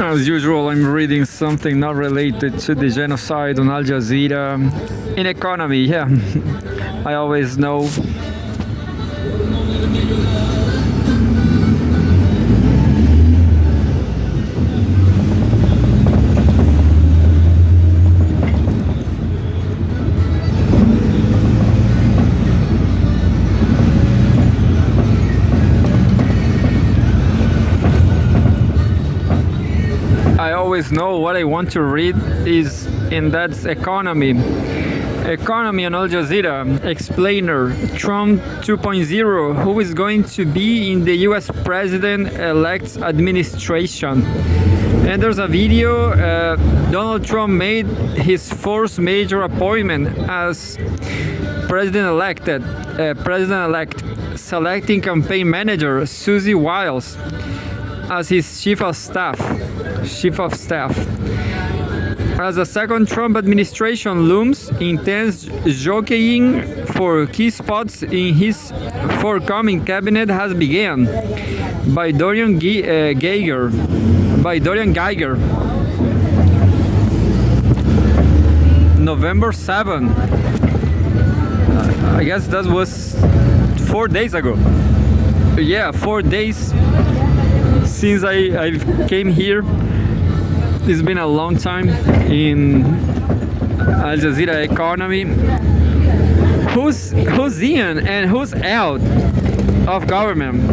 As usual, I'm reading something not related to the genocide on Al Jazeera. In economy, yeah. I always know. I always know what I want to read is in that's economy. Economy on Al Jazeera. Explainer. Trump 2.0. Who is going to be in the US President-elect's administration? And there's a video. Donald Trump made his first major appointment as president-elect, selecting campaign manager Susie Wiles as his chief of staff. As a second Trump administration looms, intense jockeying for key spots in his forthcoming cabinet has begun by Dorian Geiger. November 7. I guess that was 4 days ago. Yeah, 4 days since I came here. It's been a long time in Al Jazeera economy. Who's in and who's out of government?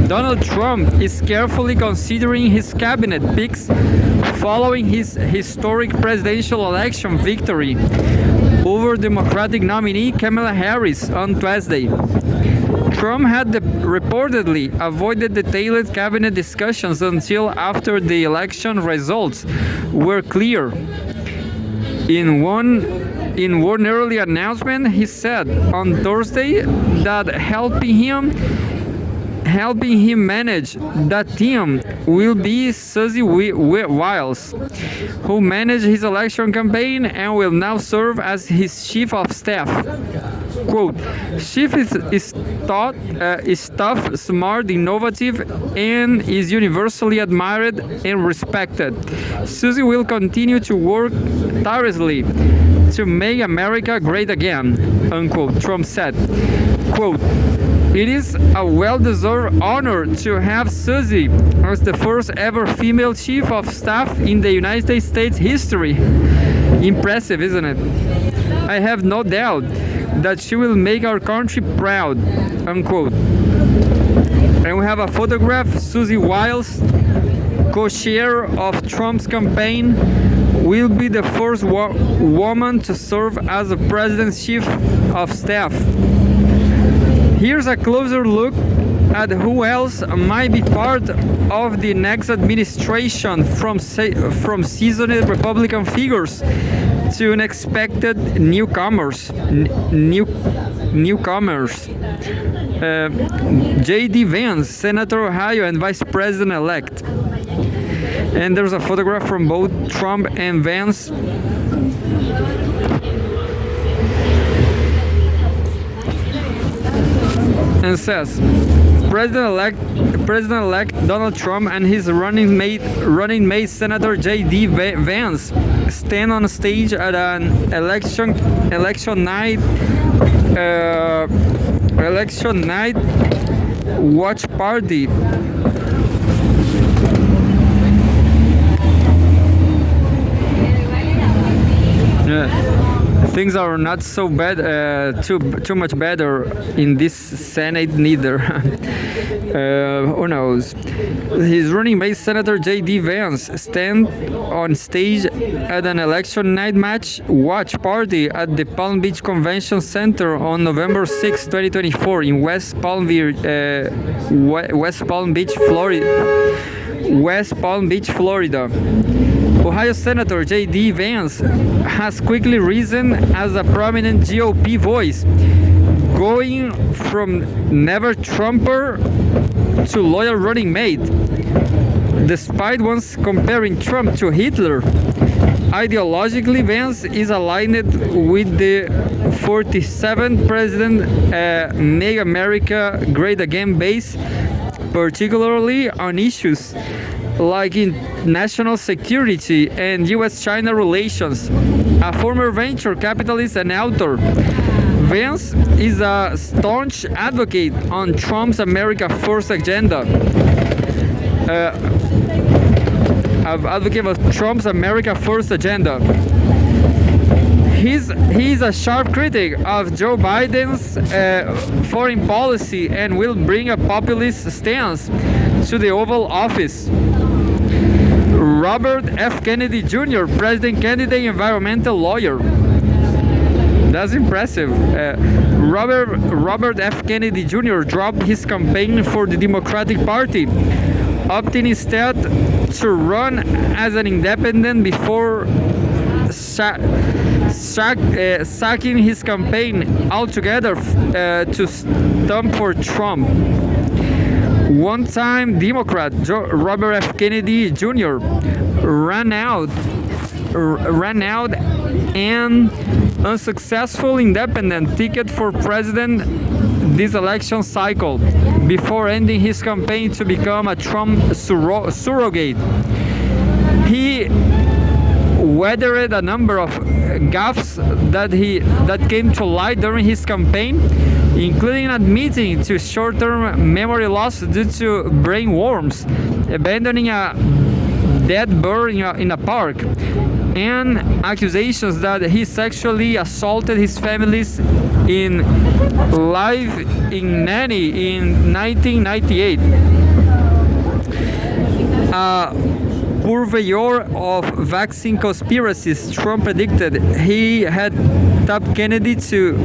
Donald Trump is carefully considering his cabinet picks following his historic presidential election victory over Democratic nominee Kamala Harris on Tuesday. Trump had reportedly avoided detailed cabinet discussions until after the election results were clear. In one early announcement, he said on Thursday that helping him manage that team will be Susie Wiles, who managed his election campaign and will now serve as his chief of staff. Quote, Chief is tough, smart, innovative, and is universally admired and respected. Susie will continue to work tirelessly to make America great again, unquote, Trump said. Quote, it is a well-deserved honor to have Susie as the first ever female chief of staff in the United States history. Impressive, isn't it? I have no doubt that she will make our country proud, unquote. And we have a photograph, Susie Wiles, co-chair of Trump's campaign, will be the first woman to serve as the president's chief of staff. Here's a closer look at who else might be part of the next administration, from seasoned Republican figures to unexpected newcomers. J.D. Vance, Senator Ohio and Vice President-elect. And there's a photograph from both Trump and Vance. And says, President-elect Donald Trump and his running mate Senator J.D. Vance stand on stage at an election night watch party. Things are not so bad, too much better in this Senate neither. Who knows? His running mate Senator J.D. Vance stand on stage at an election night watch party at the Palm Beach Convention Center on November 6, 2024 in West Palm Beach, Florida. Ohio Senator J.D. Vance has quickly risen as a prominent GOP voice, going from never Trumper to loyal running mate. Despite once comparing Trump to Hitler, ideologically Vance is aligned with the 47th president Make America Great Again base, particularly on issues like in national security and US-China relations. A former venture capitalist and author, Vance is a staunch advocate on Trump's America First agenda. Advocate of Trump's America First agenda. He's a sharp critic of Joe Biden's foreign policy and will bring a populist stance to the Oval Office. Robert F. Kennedy Jr., President candidate, environmental lawyer. That's impressive. Robert F. Kennedy Jr. dropped his campaign for the Democratic Party, opting instead to run as an independent before sacking his campaign altogether to stump for Trump. One-time Democrat Robert F. Kennedy Jr. ran out an unsuccessful independent ticket for president this election cycle before ending his campaign to become a Trump surrogate. He weathered a number of gaffes that came to light during his campaign, including admitting to short-term memory loss due to brain worms, abandoning a dead bird in a park, and accusations that he sexually assaulted his families in live in Nanny in 1998. Purveyor of vaccine conspiracies, Trump predicted he had tapped Kennedy to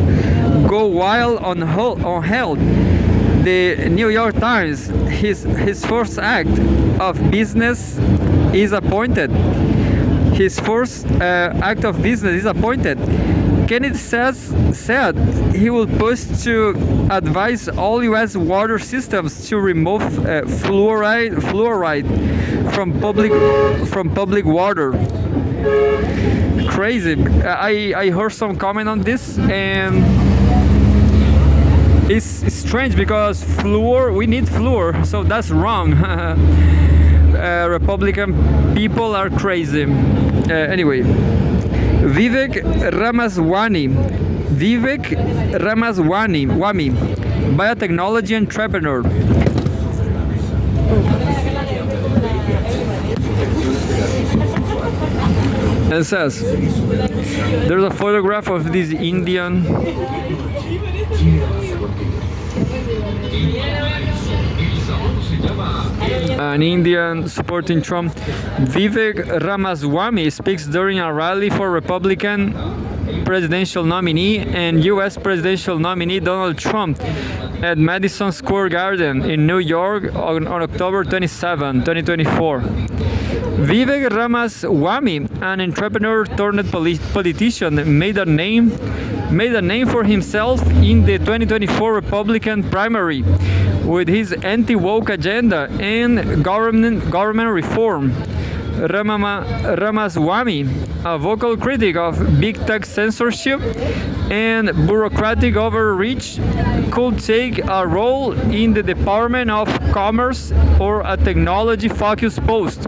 go wild on health. The New York Times, his first act of business is appointed. His first act of business is appointed. Kennedy said he will push to advise all U.S. water systems to remove fluoride from public water. Crazy. I heard some comment on this, and it's strange because we need fluor, so that's wrong. Republican people are crazy. Anyway, Vivek Ramaswamy, biotechnology entrepreneur. It says there's a photograph of this an Indian supporting Trump. Vivek Ramaswamy speaks during a rally for Republican presidential nominee and U.S. presidential nominee Donald Trump at Madison Square Garden in New York on October 27, 2024. Vivek Ramaswamy, an entrepreneur turned politician, made a name for himself in the 2024 Republican primary with his anti-woke agenda and government reform. Ramaswamy, a vocal critic of big tech censorship and bureaucratic overreach, could take a role in the Department of Commerce or a technology-focused post,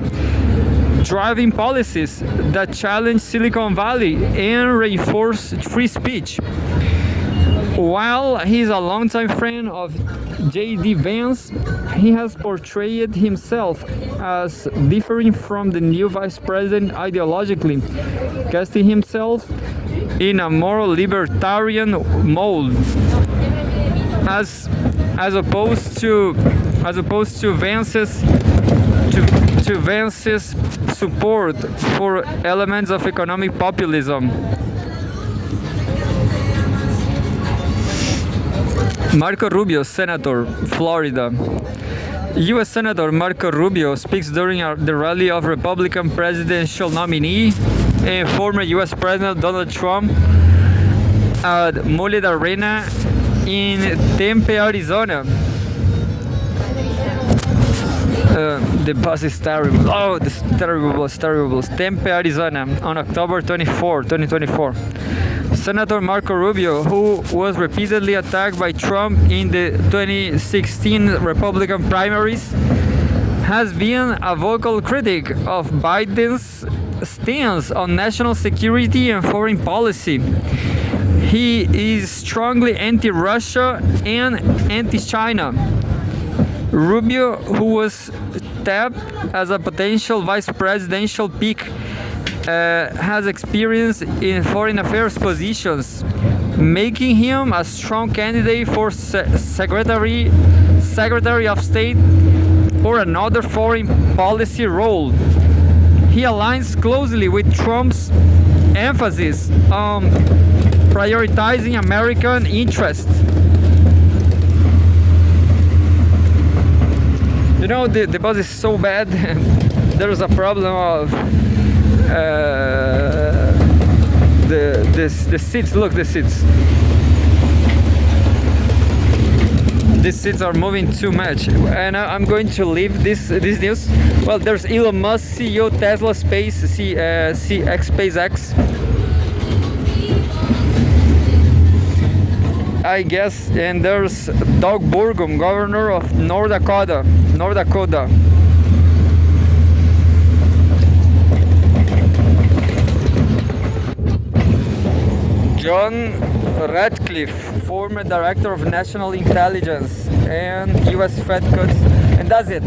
driving policies that challenge Silicon Valley and reinforce free speech. While he's a longtime friend of J.D. Vance, he has portrayed himself as differing from the new vice president ideologically, casting himself in a more libertarian mold, as opposed to Vance's support for elements of economic populism. Marco Rubio, Senator, Florida. U.S. Senator Marco Rubio speaks during the rally of Republican presidential nominee and former U.S. President Donald Trump at Mullet Arena in Tempe, Arizona. The bus is terrible. Oh, this terrible. Tempe, Arizona, on October 24, 2024. Senator Marco Rubio, who was repeatedly attacked by Trump in the 2016 Republican primaries, has been a vocal critic of Biden's stance on national security and foreign policy. He is strongly anti-Russia and anti-China. Rubio, who was tapped as a potential vice presidential pick, has experience in foreign affairs positions, making him a strong candidate for Secretary of State or another foreign policy role. He aligns closely with Trump's emphasis on prioritizing American interests. You know, the bus is so bad. There's a problem of the seats. Look, the seats. These seats are moving too much, and I'm going to leave this news. Well, there's Elon Musk, CEO Tesla SpaceX. I guess, and there's Doug Burgum, governor of North Dakota. John Ratcliffe, former director of national intelligence and U.S. Fed cuts, and that's it.